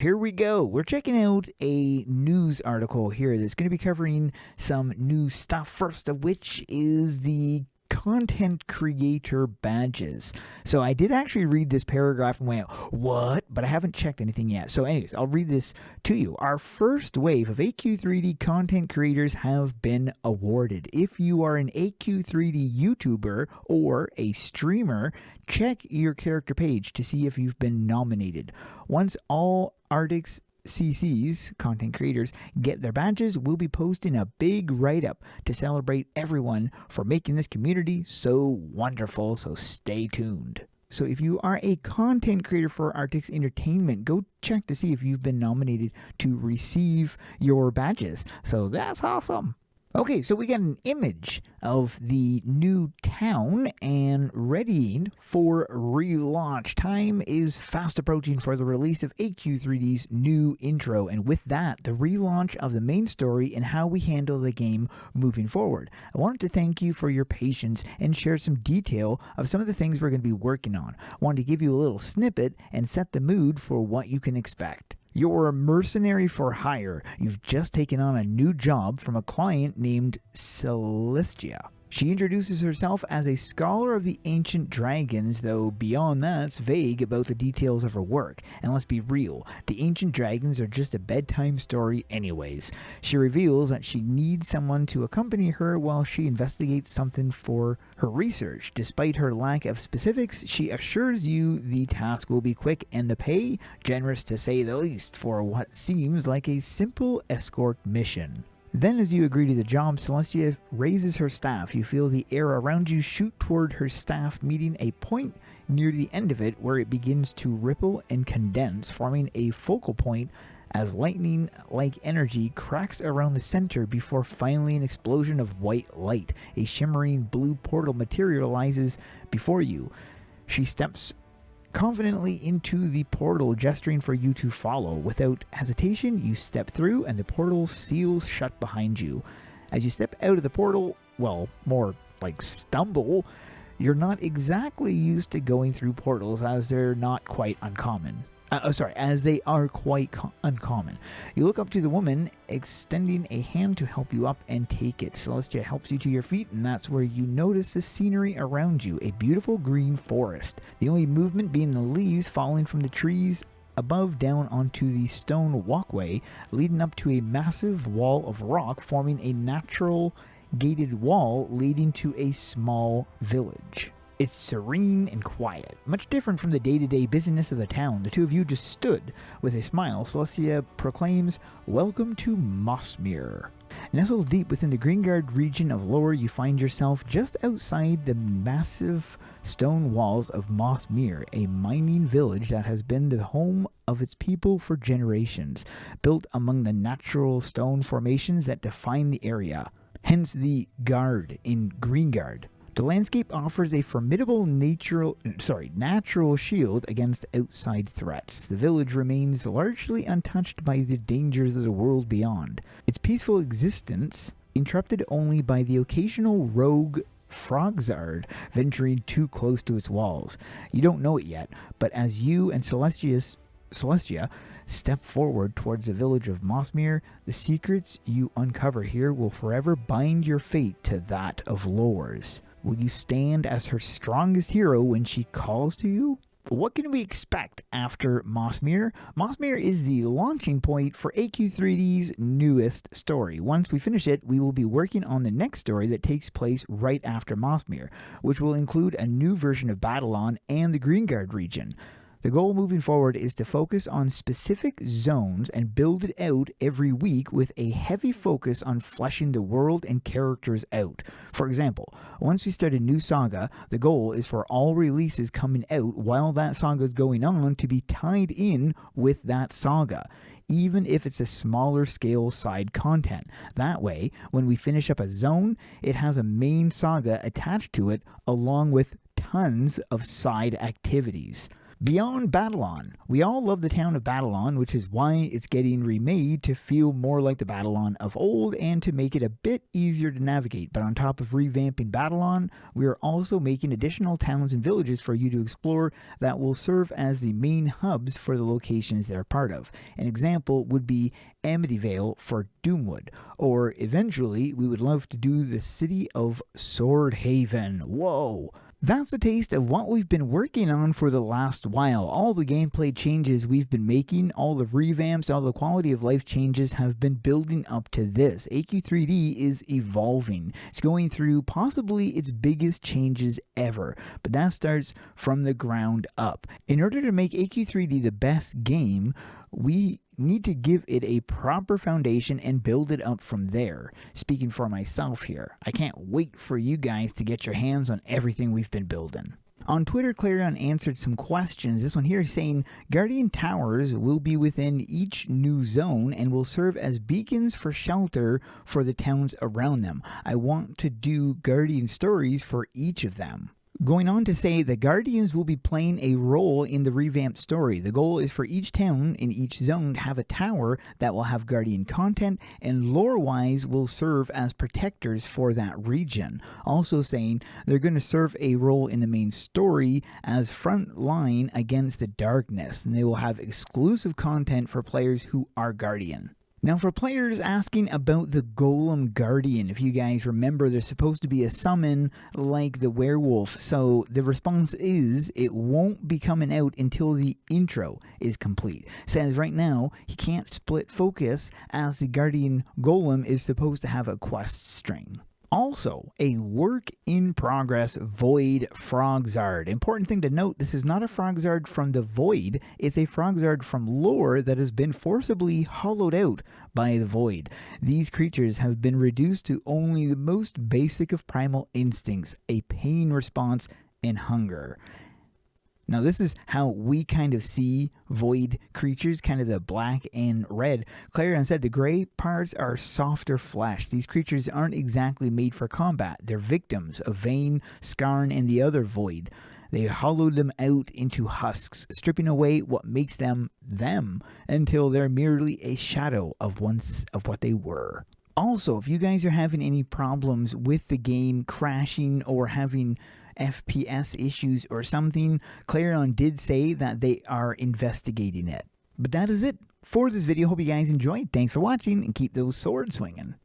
Here we go. We're checking out a news article here that's going to be covering some new stuff, first of which is the content creator badges. So I did actually read this paragraph and went, what? But I haven't checked anything yet. So anyways, I'll read this to you. Our first wave of AQ3D content creators have been awarded. If you are an AQ3D YouTuber or a streamer, check your character page to see if you've been nominated. Once all Arctics CCs, content creators, get their badges, we'll be posting a big write-up to celebrate everyone for making this community so wonderful, so stay tuned. So if you are a content creator for Arctics Entertainment, go check to see if you've been nominated to receive your badges. So that's awesome. Okay, so we got an image of the new town and readying for relaunch. Time is fast approaching for the release of AQ3D's new intro, and with that, the relaunch of the main story and how we handle the game moving forward. I wanted to thank you for your patience and share some detail of some of the things we're going to be working on. I wanted to give you a little snippet and set the mood for what you can expect. You're a mercenary for hire. You've just taken on a new job from a client named Celestia. She introduces herself as a scholar of the ancient dragons, though beyond that's vague about the details of her work. And let's be real, the ancient dragons are just a bedtime story anyways. She reveals that she needs someone to accompany her while she investigates something for her research. Despite her lack of specifics, she assures you the task will be quick and the pay generous, to say the least, for what seems like a simple escort mission. Then as you agree to the job, Celestia raises her staff. You feel the air around you shoot toward her staff, meeting a point near the end of it where it begins to ripple and condense, forming a focal point as lightning-like energy cracks around the center before finally an explosion of white light. A shimmering blue portal materializes before you. She steps confidently into the portal, gesturing for you to follow. Without hesitation, you step through and the portal seals shut behind you. As you step out of the portal, well, more like stumble, you're not exactly used to going through portals, as they're not quite uncommon. As they are quite uncommon. You look up to the woman, extending a hand to help you up and take it. Celestia helps you to your feet, and that's where you notice the scenery around you, a beautiful green forest. The only movement being the leaves falling from the trees above down onto the stone walkway, leading up to a massive wall of rock, forming a natural gated wall leading to a small village. It's serene and quiet, much different from the day-to-day busyness of the town. The two of you just stood. With a smile, Celestia proclaims, "Welcome to Mossmere." Nestled deep within the Greengard region of Lore, you find yourself just outside the massive stone walls of Mossmere, a mining village that has been the home of its people for generations, built among the natural stone formations that define the area. Hence the Guard in Greengard. The landscape offers a formidable natural shield against outside threats. The village remains largely untouched by the dangers of the world beyond. Its peaceful existence interrupted only by the occasional rogue Frogards venturing too close to its walls. You don't know it yet, but as you and Celestia step forward towards the village of Mossmere, the secrets you uncover here will forever bind your fate to that of Lore's. Will you stand as her strongest hero when she calls to you? What can we expect after Mossmere? Mossmere is the launching point for AQ3D's newest story. Once we finish it, we will be working on the next story that takes place right after Mossmere, which will include a new version of Babylon and the Greengard region. The goal moving forward is to focus on specific zones and build it out every week with a heavy focus on fleshing the world and characters out. For example, once we start a new saga, the goal is for all releases coming out while that saga is going on to be tied in with that saga, even if it's a smaller scale side content. That way, when we finish up a zone, it has a main saga attached to it along with tons of side activities. Beyond Babylon. We all love the town of Babylon, which is why it's getting remade to feel more like the Babylon of old and to make it a bit easier to navigate. But on top of revamping Babylon, we are also making additional towns and villages for you to explore that will serve as the main hubs for the locations they're part of. An example would be Amityville for Doomwood, or eventually we would love to do the city of Swordhaven. Whoa! That's a taste of what we've been working on for the last while. All the gameplay changes we've been making, all the revamps, all the quality of life changes have been building up to this. AQ3D is evolving. It's going through possibly its biggest changes ever, but that starts from the ground up. In order to make AQ3D the best game, we need to give it a proper foundation and build it up from there. Speaking for myself here, I can't wait for you guys to get your hands on everything we've been building. On Twitter, Clarion answered some questions. This one here is saying, Guardian Towers will be within each new zone and will serve as beacons for shelter for the towns around them. I want to do Guardian stories for each of them. Going on to say the Guardians will be playing a role in the revamped story. The goal is for each town in each zone to have a tower that will have Guardian content and lore-wise will serve as protectors for that region. Also saying they're going to serve a role in the main story as front line against the darkness, and they will have exclusive content for players who are Guardian. Now for players asking about the Golem Guardian, if you guys remember, there's supposed to be a summon like the werewolf, so the response is it won't be coming out until the intro is complete. It says right now he can't split focus as the Guardian Golem is supposed to have a quest string. Also, a work in progress Void Froggzard. Important thing to note, this is not a Froggzard from the Void, it's a Froggzard from lore that has been forcibly hollowed out by the Void. These creatures have been reduced to only the most basic of primal instincts, a pain response and hunger. Now this is how we kind of see void creatures, kind of the black and red. Clarion said the gray parts are softer flesh. These creatures aren't exactly made for combat. They're victims of Vayne, Skarn, and the other void. They hollowed them out into husks, stripping away what makes them them until they're merely a shadow of what they were. Also, if you guys are having any problems with the game crashing or having FPS issues or something, Clarion did say that they are investigating it. But that is it for this video. Hope you guys enjoyed. Thanks for watching and keep those swords swinging.